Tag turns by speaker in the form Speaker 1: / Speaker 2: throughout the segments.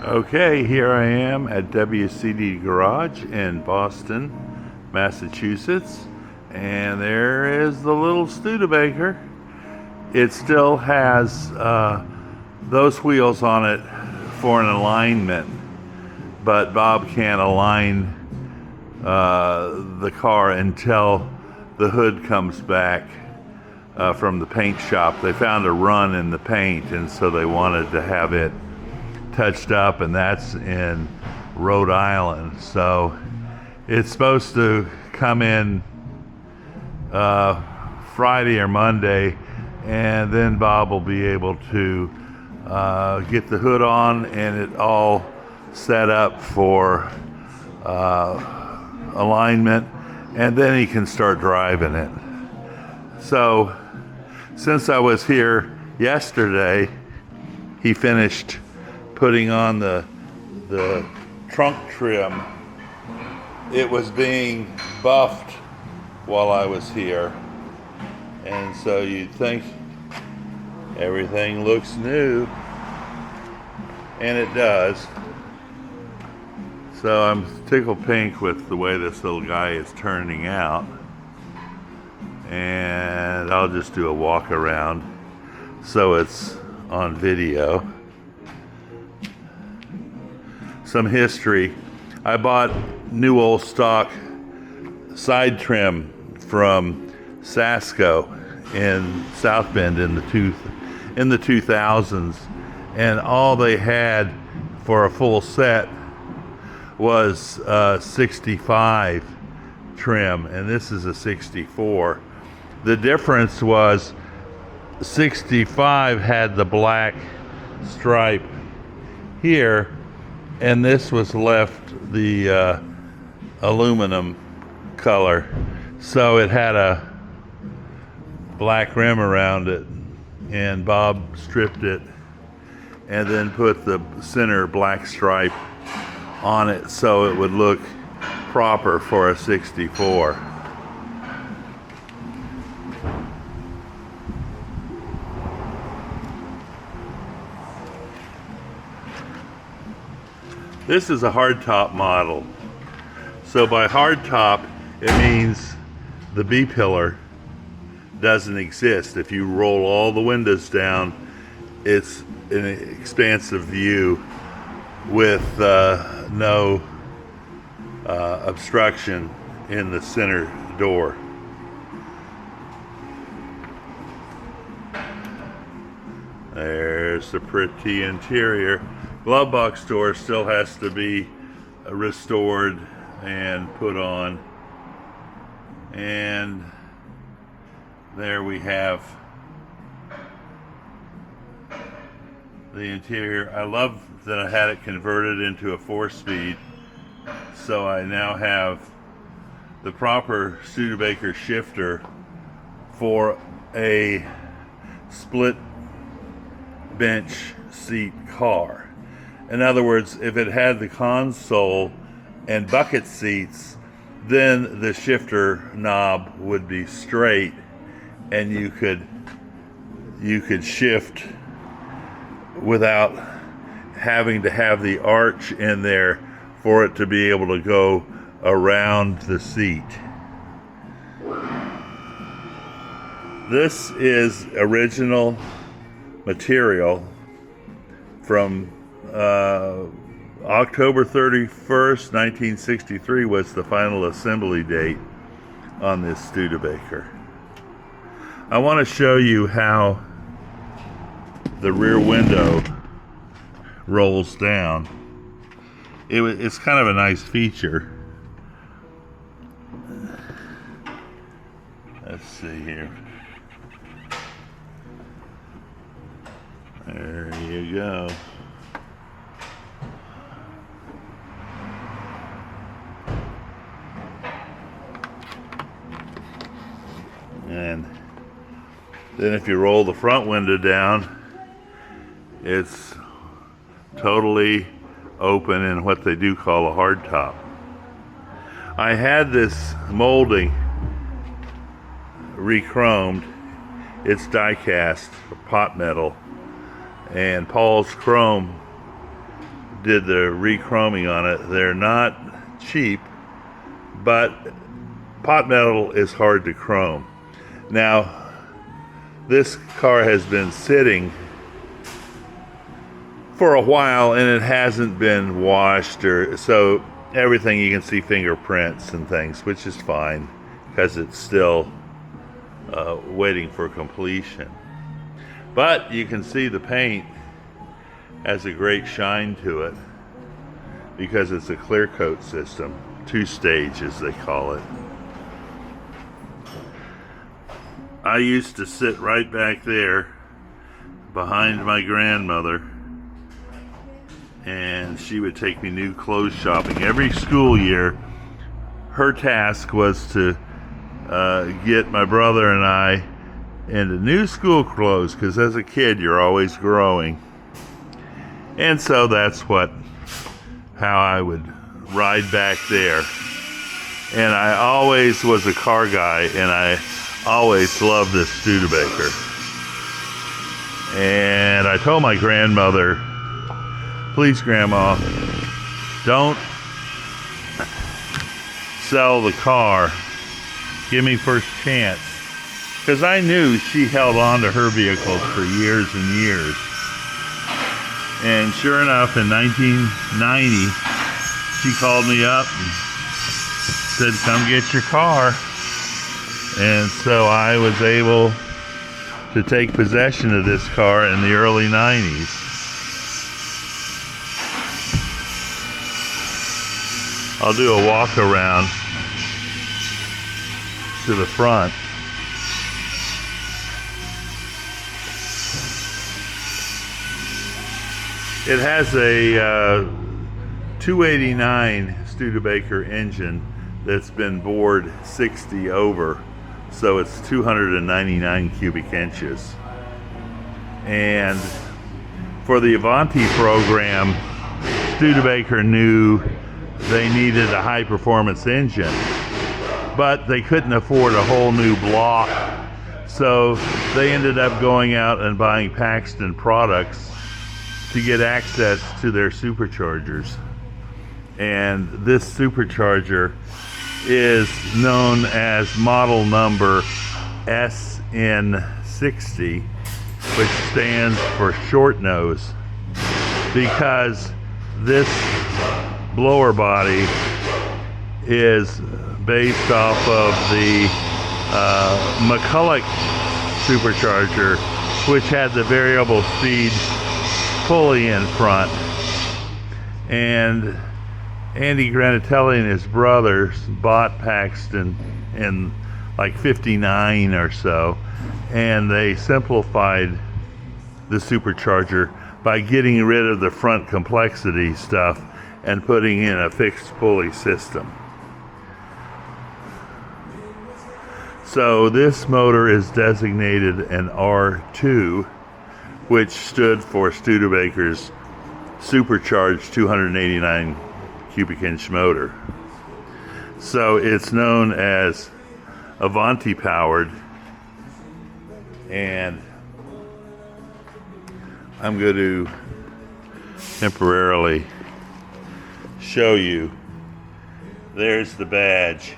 Speaker 1: Okay, here I am at WCD Garage in Boston, Massachusetts, and there is the little Studebaker. It still has those wheels on it for an alignment, but Bob can't align the car until the hood comes back from the paint shop. They found a run in the paint, and so they wanted to have it touched up, and that's in Rhode Island. So it's supposed to come in Friday or Monday, and then Bob will be able to get the hood on and it all set up for alignment, and then he can start driving it. So since I was here yesterday, he finished putting on the trunk trim. It was being buffed while I was here, and so you'd think everything looks new, and it does. So I'm tickled pink with the way this little guy is turning out, and I'll just do a walk around so it's on video. Some history. I bought new old stock side trim from Sasco in South Bend in the 2000s, and all they had for a full set was 65 trim, and this is a 64. The difference was 65 had the black stripe here, and this was left the aluminum color, so it had a black rim around it, and Bob stripped it and then put the center black stripe on it so it would look proper for a 64. This is a hardtop model. So by hardtop, it means the B-pillar doesn't exist. If you roll all the windows down, it's an expansive view with no obstruction in the center door. There's the pretty interior. Glove box door still has to be restored and put on. And there we have the interior. I love that I had it converted into a 4-speed, so I now have the proper Studebaker shifter for a split bench seat car. In other words, if it had the console and bucket seats, then the shifter knob would be straight, and you could shift without having to have the arch in there for it to be able to go around the seat. This is original material from October 31st, 1963 was the final assembly date on this Studebaker. I want to show you how the rear window rolls down. It's kind of a nice feature. Let's see here. There you go. And then if you roll the front window down, it's totally open in what they do call a hardtop. I had this molding re-chromed. It's die-cast pot metal, and Paul's Chrome did the re-chroming on it. They're not cheap, but pot metal is hard to chrome. Now, this car has been sitting for a while and it hasn't been washed, or so everything you can see fingerprints and things, which is fine because it's still waiting for completion. But you can see the paint has a great shine to it because it's a clear coat system, 2-stage as they call it. I used to sit right back there behind my grandmother, and she would take me new clothes shopping. Every school year, her task was to get my brother and I into new school clothes, because as a kid you're always growing. And so that's how I would ride back there. And I always was a car guy, and I always loved this Studebaker. And I told my grandmother, please, Grandma, don't sell the car. Give me first chance. Because I knew she held on to her vehicles for years and years. And sure enough, in 1990, she called me up and said, come get your car. And so I was able to take possession of this car in the early 90s. I'll do a walk around to the front. It has a 289 Studebaker engine that's been bored 60 over, so it's 299 cubic inches. And for the Avanti program, Studebaker knew they needed a high performance engine, but they couldn't afford a whole new block, so they ended up going out and buying Paxton products to get access to their superchargers. And this supercharger is known as model number SN60, which stands for short nose, because this blower body is based off of the McCulloch supercharger, which had the variable speed pulley in front. And Andy Granatelli and his brothers bought Paxton in like 59 or so, and they simplified the supercharger by getting rid of the front complexity stuff and putting in a fixed pulley system. So this motor is designated an R2, which stood for Studebaker's supercharged 289 cubic inch motor. So it's known as Avanti powered, and I'm going to temporarily show you. There's the badge,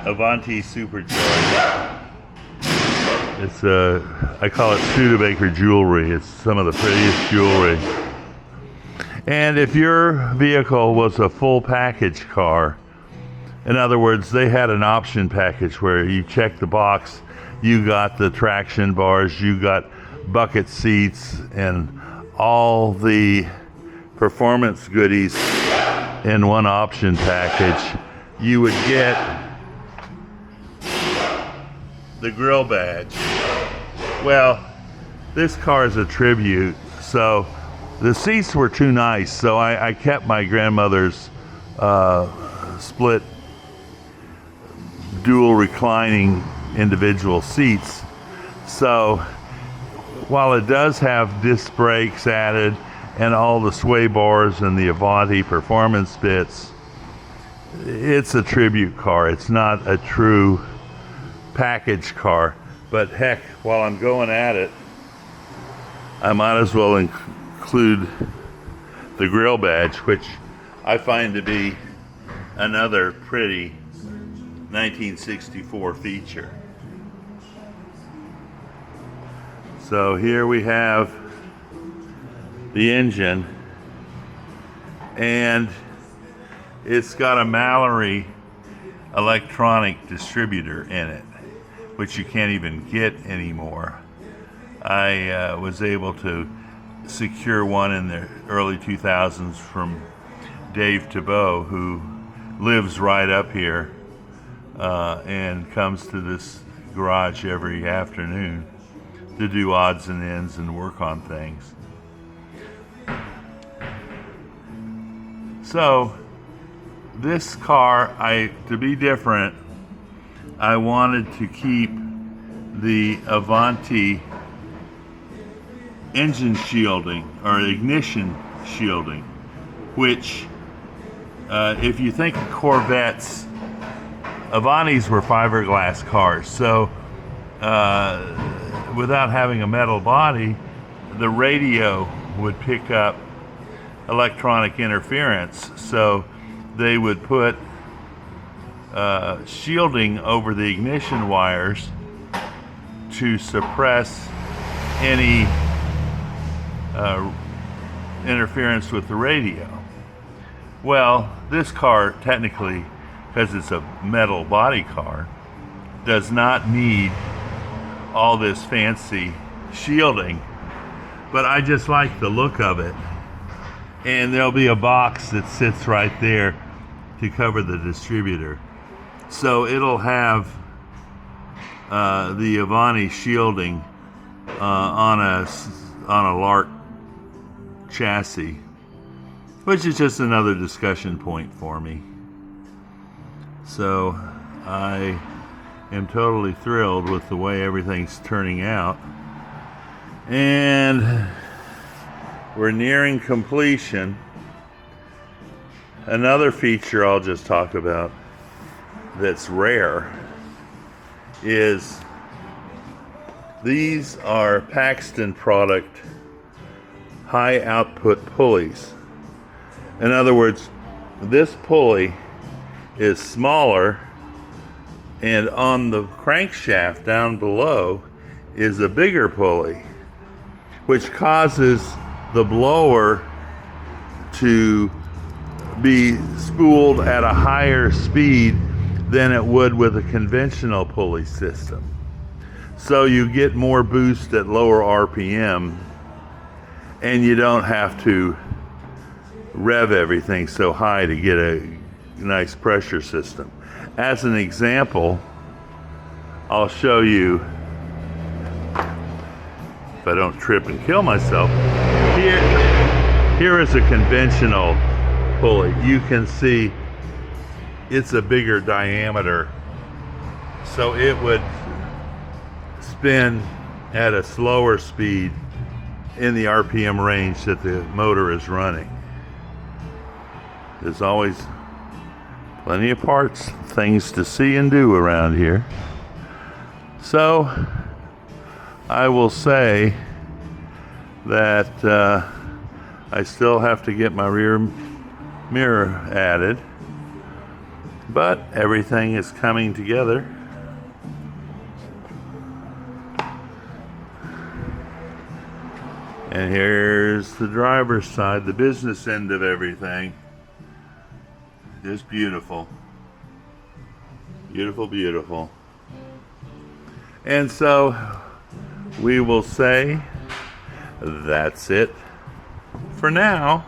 Speaker 1: Avanti supercharged. It's I call it Studebaker jewelry. It's some of the prettiest jewelry. And if your vehicle was a full package car, in other words, they had an option package where you check the box, you got the traction bars, you got bucket seats, and all the performance goodies in one option package, you would get the grill badge. Well, this car is a Tribute, so the seats were too nice, so I kept my grandmother's split dual reclining individual seats. So while it does have disc brakes added and all the sway bars and the Avanti performance bits, it's a Tribute car. It's not a true package car. But heck, while I'm going at it, I might as well include the grill badge, which I find to be another pretty 1964 feature. So here we have the engine, and it's got a Mallory electronic distributor in it, which you can't even get anymore. I was able to secure one in the early 2000s from Dave Thibault, who lives right up here and comes to this garage every afternoon to do odds and ends and work on things. So this car, to be different, I wanted to keep the Avanti engine shielding or ignition shielding, which if you think of Corvettes, Avantis were fiberglass cars, so without having a metal body, the radio would pick up electronic interference, so they would put shielding over the ignition wires to suppress any interference with the radio. Well, this car, technically, because it's a metal body car, does not need all this fancy shielding, but I just like the look of it. And there'll be a box that sits right there to cover the distributor. So it'll have the Avanti shielding on a Lark chassis, which is just another discussion point for me. So I am totally thrilled with the way everything's turning out. And we're nearing completion. Another feature I'll just talk about that's rare is these are Paxton product high output pulleys. In other words, this pulley is smaller, and on the crankshaft down below is a bigger pulley, which causes the blower to be spooled at a higher speed than it would with a conventional pulley system. So you get more boost at lower RPM, and you don't have to rev everything so high to get a nice pressure system. As an example, I'll show you, if I don't trip and kill myself, here is a conventional pulley. You can see it's a bigger diameter, so it would spin at a slower speed in the RPM range that the motor is running. There's always plenty of parts, things to see and do around here. So I will say that I still have to get my rear mirror added, but everything is coming together. And here's the driver's side, the business end of everything. Just beautiful. Beautiful, beautiful. And so we will say that's it for now.